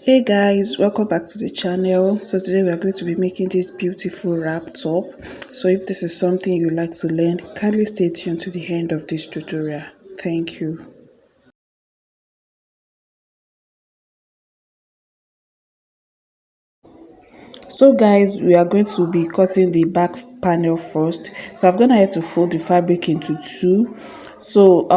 Hey guys, welcome back to the channel. So today we are going to be making this beautiful wrap top. So if this is something you like to learn, kindly stay tuned to the end of this tutorial. Thank you. So guys, we are going to be cutting the back panel first. So I've gone ahead to fold the fabric into two. So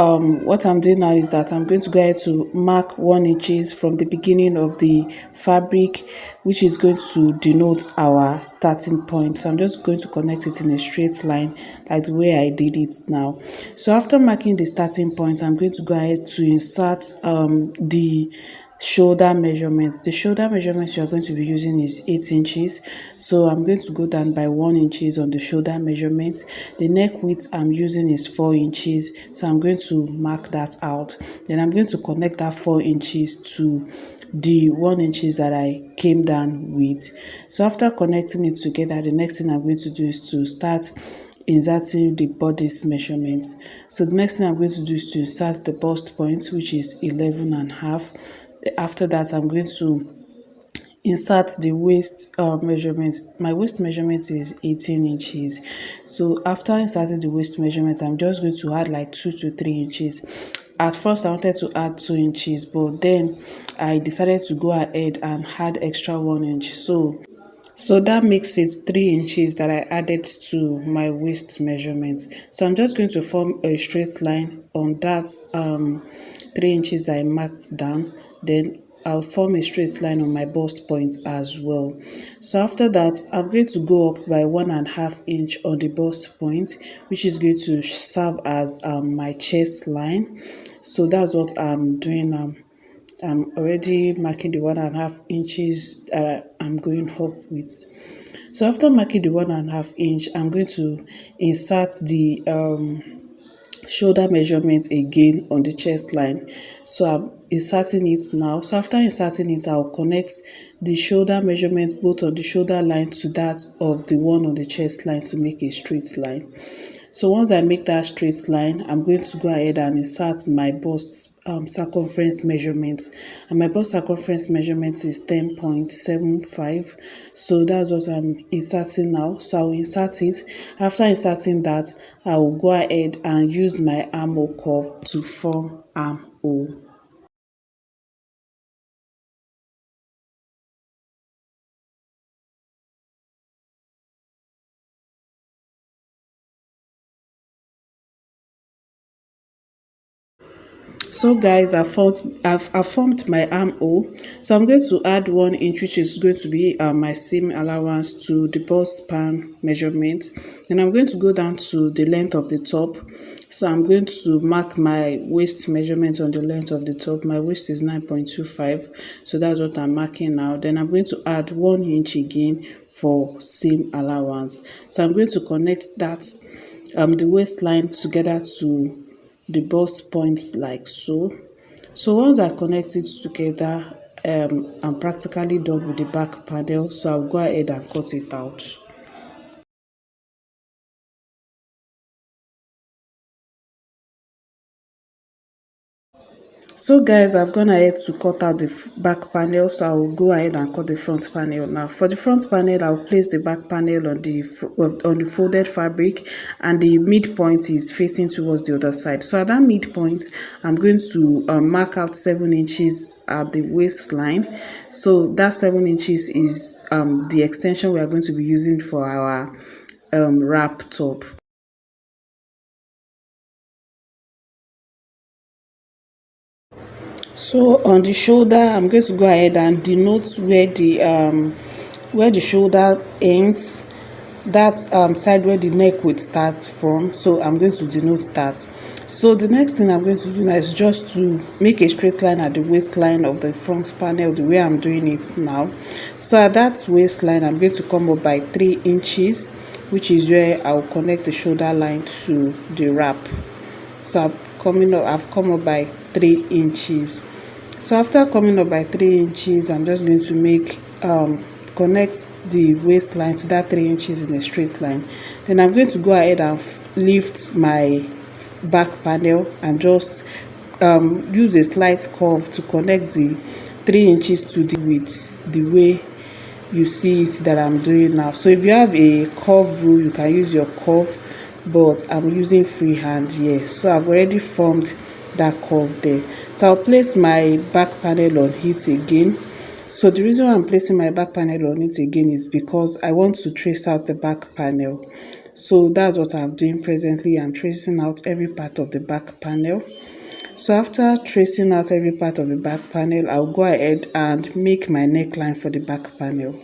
what I'm doing now is that I'm going to go ahead to mark 1 inches from the beginning of the fabric, which is going to denote our starting point. So I'm just going to connect it in a straight line like the way I did it now. So after marking the starting point, I'm going to go ahead to insert the shoulder measurements. The shoulder measurements you are going to be using is 8 inches. So I'm going to go down by 1 inches on the shoulder measurement. The neck width I'm using is 4 inches. So I'm going to mark that out. Then I'm going to connect that 4 inches to the 1 inches that I came down with. So after connecting it together, the next thing I'm going to do is to start inserting the bodice measurements. So the next thing I'm going to do is to insert the bust point, which is 11.5. After that, I'm going to insert the waist measurements. My waist measurement is 18 inches. So after inserting the waist measurement, I'm just going to add like 2 to 3 inches. At first I wanted to add 2 inches, but then I decided to go ahead and add extra 1 inch. So that makes it 3 inches that I added to my waist measurement. So I'm just going to form a straight line on that 3 inches that I marked down. Then I'll form a straight line on my bust point as well. So after that, I'm going to go up by 1.5 inch on the bust point, which is going to serve as my chest line. So that's what I'm doing now. I'm already marking the 1.5 inches that I'm going up with. So after marking the 1.5 inch, I'm going to insert the shoulder measurement again on the chest line. So I'm inserting it now. So after inserting it, I'll connect the shoulder measurement both on the shoulder line to that of the one on the chest line to make a straight line. So once I make that straight line, I'm going to go ahead and insert my bust circumference measurement. And my bust circumference measurement is 10.75. So that's what I'm inserting now. So I'll insert it. After inserting that, I will go ahead and use my armhole curve to form armhole. So guys, I've formed my armhole. So I'm going to add 1 inch, which is going to be my seam allowance to the bust span measurement. Then I'm going to go down to the length of the top. So I'm going to mark my waist measurement on the length of the top. My waist is 9.25. So that's what I'm marking now. Then I'm going to add 1 inch again for seam allowance. So I'm going to connect that the waistline together to the bust point like so. So once I connect it together, I'm practically done with the back panel. So I'll go ahead and cut it out. So guys, I've gone ahead to cut out the back panel, so I will go ahead and cut the front panel now. For the front panel, I'll place the back panel on the folded fabric, and the midpoint is facing towards the other side. So at that midpoint, I'm going to mark out 7 inches at the waistline. So that 7 inches is the extension we are going to be using for our wrap top. So on the shoulder, I'm going to go ahead and denote where the shoulder ends. That's side where the neck would start from. So I'm going to denote that. So the next thing I'm going to do now is just to make a straight line at the waistline of the front panel the way I'm doing it now. So at that waistline, I'm going to come up by 3 inches, which is where I'll connect the shoulder line to the wrap. So I've come up by 3 inches. So after coming up by 3 inches, I'm just going to make connect the waistline to that 3 inches in a straight line. Then I'm going to go ahead and lift my back panel and just use a slight curve to connect the 3 inches to the width, the way you see it that I'm doing now. So if you have a curve rule, you can use your curve, but I'm using freehand here. So I've already formed that curve there. So I'll place my back panel on it again. So the reason why I'm placing my back panel on it again is because I want to trace out the back panel. So that's what I'm doing presently. I'm tracing out every part of the back panel. So after tracing out every part of the back panel, I'll go ahead and make my neckline for the back panel.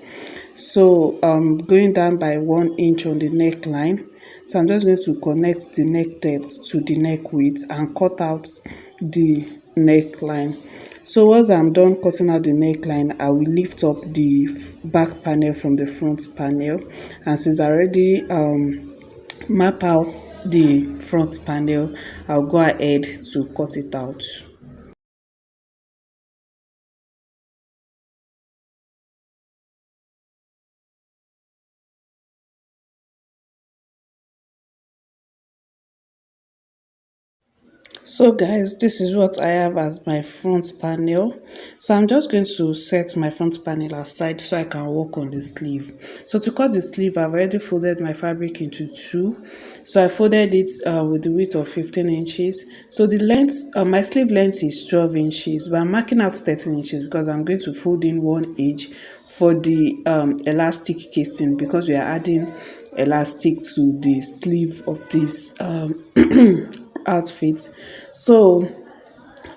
So I'm going down by 1 inch on the neckline. So I'm just going to connect the neck depth to the neck width and cut out the neckline. So once I'm done cutting out the neckline, I will lift up the back panel from the front panel. And since I already map out the front panel, I'll go ahead to cut it out. So guys, this is what I have as my front panel. So I'm just going to set my front panel aside so I can work on the sleeve. So to cut the sleeve, I've already folded my fabric into two. So I folded it with the width of 15 inches. So the length, my sleeve length is 12 inches, but I'm marking out 13 inches because I'm going to fold in 1 inch for the elastic casing, because we are adding elastic to the sleeve of this outfit. So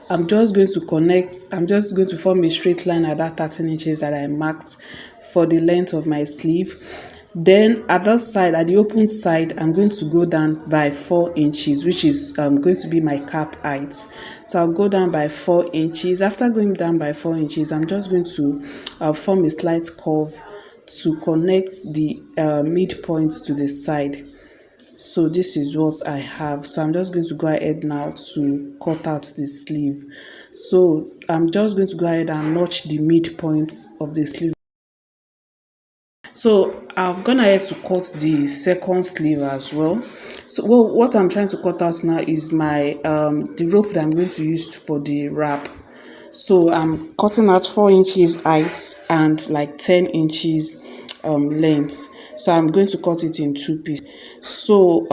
I'm just going to form a straight line at that 13 inches that I marked for the length of my sleeve. Then at that side, at the open side, I'm going to go down by 4 inches, which is going to be my cap height. So I'll go down by 4 inches. After going down by 4 inches, I'm just going to form a slight curve to connect the midpoint to the side. So this is what I have. So I'm just going to go ahead now to cut out the sleeve. So I'm just going to go ahead and notch the midpoint of the sleeve. So I've gone ahead to cut the second sleeve as well. So what I'm trying to cut out now is my the rope that I'm going to use for the wrap. So I'm cutting out 4 inches height and like 10 inches length. So I'm going to cut it in two pieces. So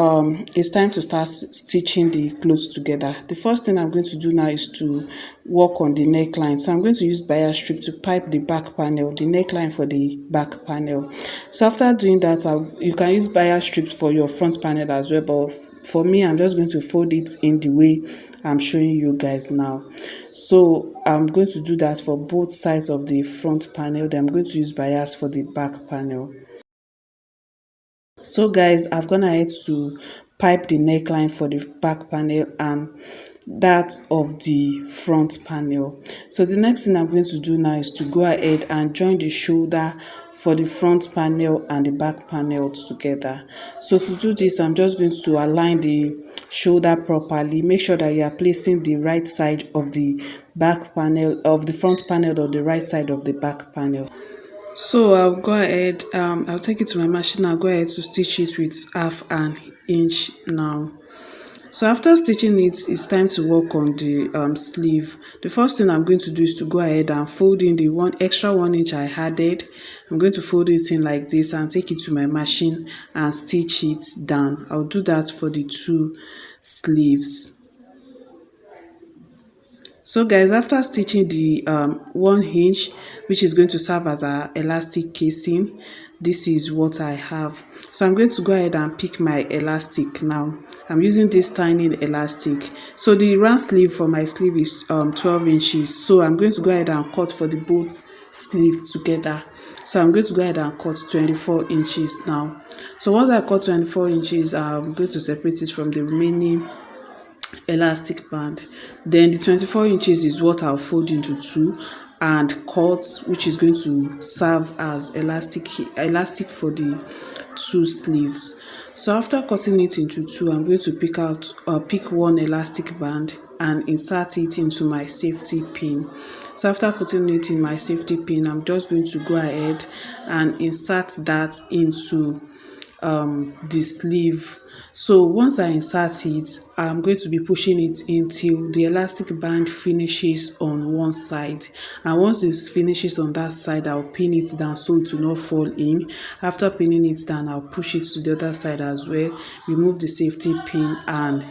it's time to start stitching the clothes together. The first thing I'm going to do now is to work on the neckline. So I'm going to use bias strip to pipe the back panel, the neckline for the back panel. So after doing that, you can use bias strips for your front panel as well, but for me, I'm just going to fold it in the way I'm showing you guys now. So I'm going to do that for both sides of the front panel. Then I'm going to use bias for the back panel. So guys, I've gone ahead to pipe the neckline for the back panel and that of the front panel. So the next thing I'm going to do now is to go ahead and join the shoulder for the front panel and the back panel together. So to do this, I'm just going to align the shoulder properly. Make sure that you are placing the right side of the back panel of the front panel on the right side of the back panel. So I'll go ahead, I'll take it to my machine. I'll go ahead to stitch it with half an inch now. So after stitching it, it's time to work on the sleeve. The first thing I'm going to do is to go ahead and fold in the extra 1 inch I added. I'm going to fold it in like this and take it to my machine and stitch it down. I'll do that for the two sleeves. So guys, after stitching the 1 inch, which is going to serve as our elastic casing, this is what I have. So I'm going to go ahead and pick my elastic now. I'm using this tiny elastic. So the round sleeve for my sleeve is 12 inches. So I'm going to go ahead and cut for the both sleeves together. So I'm going to go ahead and cut 24 inches now. So once I cut 24 inches, I'm going to separate it from the remaining elastic band. Then the 24 inches is what I'll fold into two and cut, which is going to serve as elastic for the two sleeves. So after cutting it into two, I'm going to pick one elastic band and insert it into my safety pin. So after putting it in my safety pin, I'm just going to go ahead and insert that into the sleeve. So once I insert it, I'm going to be pushing it until the elastic band finishes on one side, and once it finishes on that side, I'll pin it down so it will not fall in. After pinning it down, I'll push it to the other side as well, remove the safety pin and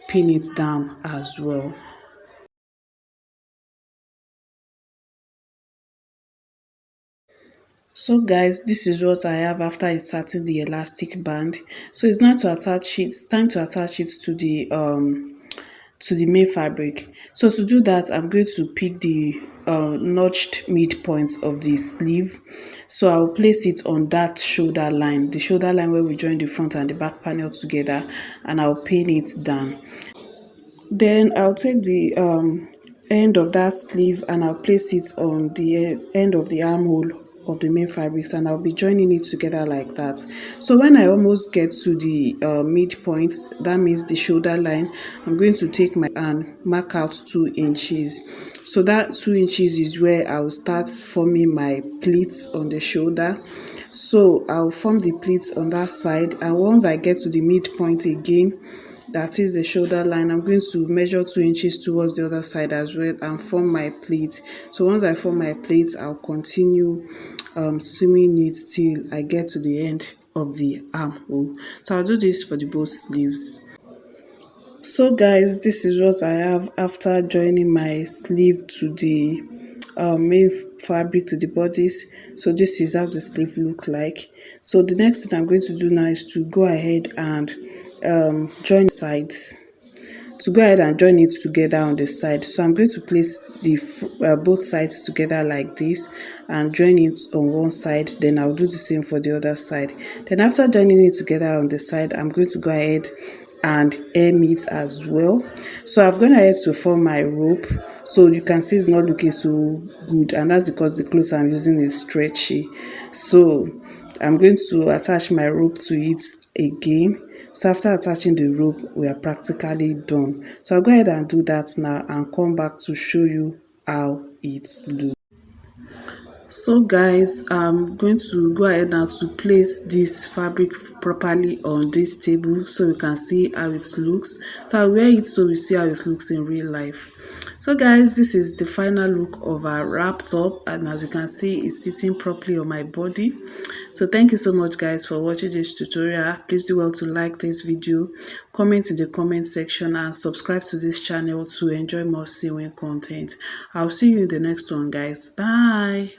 pin it down as well. So guys, this is what I have after inserting the elastic band. So it's now to attach it, it's time to attach it to the main fabric. So to do that, I'm going to pick the notched midpoint of the sleeve. So I'll place it on that shoulder line, the shoulder line where we join the front and the back panel together, and I'll pin it down. Then I'll take the end of that sleeve and I'll place it on the end of the armhole of the main fabrics, and I'll be joining it together like that. So when I almost get to the midpoint, that means the shoulder line, I'm going to take my and mark out 2 inches. So that 2 inches is where I'll start forming my pleats on the shoulder. So I'll form the pleats on that side, and once I get to the midpoint again, that is the shoulder line, I'm going to measure 2 inches towards the other side as well and form my pleat. So once I form my pleat, I'll continue sewing it till I get to the end of the armhole. So I'll do this for the both sleeves. So guys, this is what I have after joining my sleeve to the main fabric to the bodice. So this is how the sleeve look like. So the next thing I'm going to do now is to go ahead and join sides, to go ahead and join it together on the side. So I'm going to place the both sides together like this and join it on one side, then I'll do the same for the other side. Then after joining it together on the side, I'm going to go ahead and hem it as well. So I've gone ahead to form my rope, so you can see it's not looking so good, and that's because the clothes I'm using is stretchy. So I'm going to attach my rope to it again. So after attaching the rope, we are practically done. So I'll go ahead and do that now and come back to show you how it looks. So guys, I'm going to go ahead now to place this fabric properly on this table so you can see how it looks. So I'll wear it so you see how it looks in real life. So guys, this is the final look of our wrap top, and as you can see, it's sitting properly on my body. So thank you so much guys for watching this tutorial. Please do well to like this video, comment in the comment section, and subscribe to this channel to enjoy more sewing content. I'll see you in the next one guys. Bye.